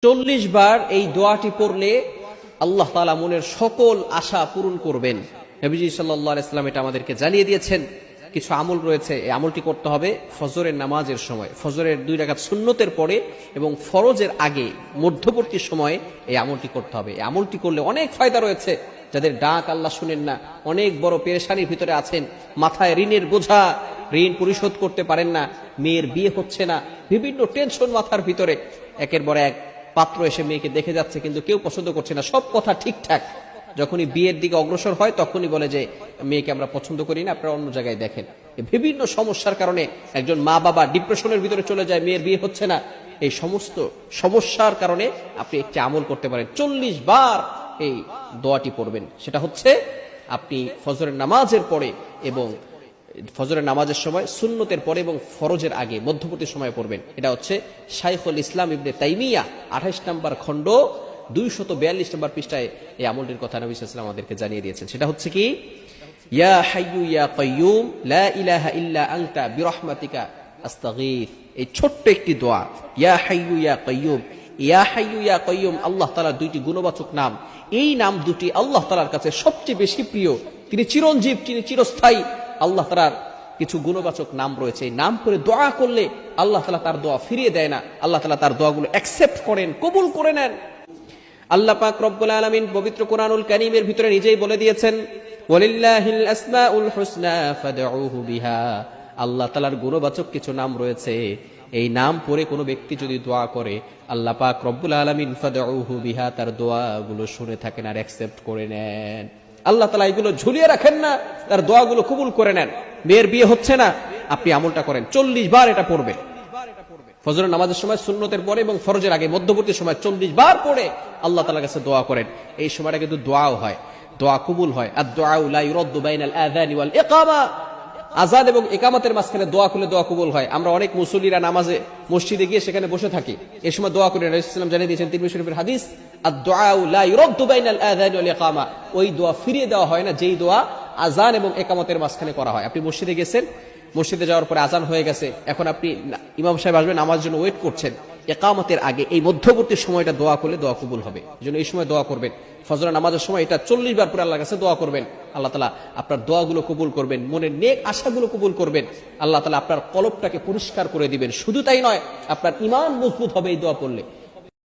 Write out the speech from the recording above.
40 বার এই দোয়াটি পড়লে আল্লাহ তাআলা মনের সকল আশা পূরণ করবেন। নবীজি সাল্লাল্লাহু আলাইহি ওয়াসাল্লাম এটা আমাদেরকে জানিয়ে দিয়েছেন। কিছু আমল রয়েছে, এই আমলটি করতে হবে ফজরের নামাজের সময়, ফজরের 2 রাকাত সুন্নতের পরে এবং ফরজের আগে মধ্যবর্তী সময়ে এই আমলটি করতে হবে। এই আমলটি করলে অনেক ফায়দা রয়েছে। যাদের ডাক আল্লাহ শুনেন না, অনেক বড় পেরেশানির ভিতরে আছেন, মাথায় ঋণের বোঝা, ঋণ পরিশোধ করতে পারেন না, মেয়ের বিয়ে হচ্ছে না, বিভিন্ন টেনশন মাথার ভিতরে, একের পর এক পাত্র এসে মেয়েকে দেখে যাচ্ছে কিন্তু কেউ পছন্দ করছে না, সব কথা ঠিকঠাক, যখনই বিয়ের দিকে অগ্রসর হয় তখনই বলে যে মেয়েকে আমরা পছন্দ করি না, আপনারা অন্য জায়গায় দেখেন। বিভিন্ন সমস্যার কারণে একজন মা বাবা ডিপ্রেশনের ভিতরে চলে যায়, মেয়ের বিয়ে হচ্ছে না। এই সমস্ত সমস্যার কারণে আপনি একটি আমল করতে পারেন, 40 বার এই দোয়াটি পড়বেন। সেটা হচ্ছে আপনি ফজরের নামাজের পরে এবং ফজরের নামাজের সময়, সুন্নতের পরে এবং ফরজের আগে মধ্যবর্তী সময় পড়বেন। এটা হচ্ছে শাইখুল ইসলাম ইবনে তাইমিয়া 28 নম্বর খণ্ড 242 নম্বর পৃষ্ঠায় এই আমলটির কথা নবী সাল্লাল্লাহু আলাইহি ওয়াসাল্লাম আমাদেরকে জানিয়ে দিয়েছেন। সেটা হচ্ছে কি, ইয়া হাইয়ু ইয়া কাইয়ুম লা ইলাহা ইল্লা আনতা বিরহমাতিকা আস্তাগীথ। এই ছোট্ট একটি দোয়া, ইয়া হাইয়ু ইয়া কাইয়ুম। ইয়া হাইয়ু ইয়া কাইয়ুম আল্লাহ তাআলার দুইটি গুণবাচক নাম। এই নাম দুটি আল্লাহ তাআলার কাছে সবচেয়ে বেশি প্রিয়। তিনি চিরঞ্জীব, তিনি চিরস্থায়ী। আল্লাহ তাআলার কিছু গুণবাচক নাম রয়েছে, এই নাম করে দোয়া করলে আল্লাহ তাআলা তার দোয়া ফিরিয়ে দেয় না, আল্লাহ তাআলা তার দোয়াগুলো অ্যাকসেপ্ট করেন, কবুল করে নেন। আল্লাহ পাক রব্বুল আলামিন পবিত্র কোরআনুল কারীমের ভিতরে নিজেই বলে দিয়েছেন, ওয়ালিল্লাহিল আসমাউল হুসনা ফাদউহু বিহা। আল্লাহ তাআলার গুণবাচক কিছু নাম রয়েছে, এই নাম পড়ে কোনো ব্যক্তি যদি দোয়া করে আল্লাহ পাক রব্বুল আলামিন ফাদউহু বিহা, তার দোয়াগুলো শুনে থাকেন আর অ্যাকসেপ্ট করে নেন। আল্লাহ তাআলা এগুলো ঝুলিয়ে রাখেন না, তার দোয়াগুলো কবুল করে নেন। মেয়ের বিয়ে হচ্ছে না, আপনি আমলটা করেন, 40 বার এটা পড়বেন। ফজরের নামাজের সময়, সুন্নতের পরে এবং ফরজের আগে মধ্যবর্তী সময় 40 বার পড়ে আল্লাহ তাআলার কাছে দোয়া করেন। এই সময়টা কিন্তু দোয়াও হয়, দোয়া কবুল হয়। আদ-দুআউ লা ইউরাদ্দু বাইনাল আযানি ওয়াল ইকামা। আযান এবং ইকামতের মাঝখানে দোয়া করলে দোয়া কবুল হয়। আমরা অনেক মুসল্লিরা নামাজে মসজিদে গিয়ে সেখানে বসে থাকি, এই সময় দোয়া করি। রাসূলুল্লাহ সাল্লাল্লাহু আলাইহি ওয়াসাল্লাম জানিয়ে দিয়েছেন তিরমিজি শরীফের হাদিস, আদ-দুআউ লা ইউরাদ্দু বাইনাল আযানি ওয়াল ইকামা। ওই দোয়া ফিরিয়ে দেওয়া হয় না যেই দোয়া আযান এবং ইকামতের মাঝখানে করা হয়। আপনি মসজিদে গেছেন, মসজিদে যাওয়ার পরে আজান হয়ে গেছে, এখন আপনি ইমাম সাহেব আসবেন নামাজের জন্য ওয়েট করছেন, ইকামতের আগে এই মধ্যবর্তী সময়টা দোয়া করলে দোয়া কবুল হবে। এজন্য এই সময় দোয়া করবেন। ফজরের নামাজের সময় এটা 40 বার পরে আল্লাহর কাছে দোয়া করবেন, আল্লাহ তাআলা আপনার দোয়াগুলো কবুল করবেন, মনের নেক আশাগুলো কবুল করবেন। আল্লাহ তাআলা আপনার কলবটাকে পরিষ্কার করে দিবেন। শুধু তাই নয়, আপনার ঈমান মজবুত হবে এই দোয়া পড়লে।